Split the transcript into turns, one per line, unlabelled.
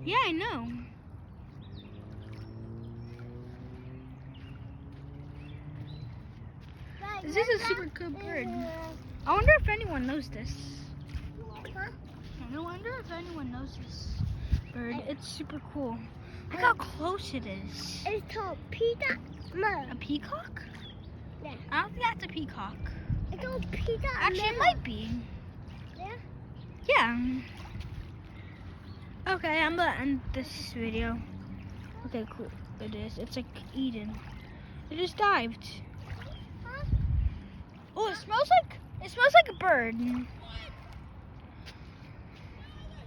Yeah, I know. This is a super cool bird. I wonder if anyone knows this.
Huh?
I wonder if anyone knows this bird. It's super cool. Look how close it is.
It's called peacock. No.
A peacock?
Yeah.
I don't think that's a peacock.
It's called peacock.
Actually, it might be.
Yeah.
Yeah. Okay, I'm gonna end this video. Okay, cool. It is. It's like Eden. It just dived.
Huh?
Oh, it smells like a bird.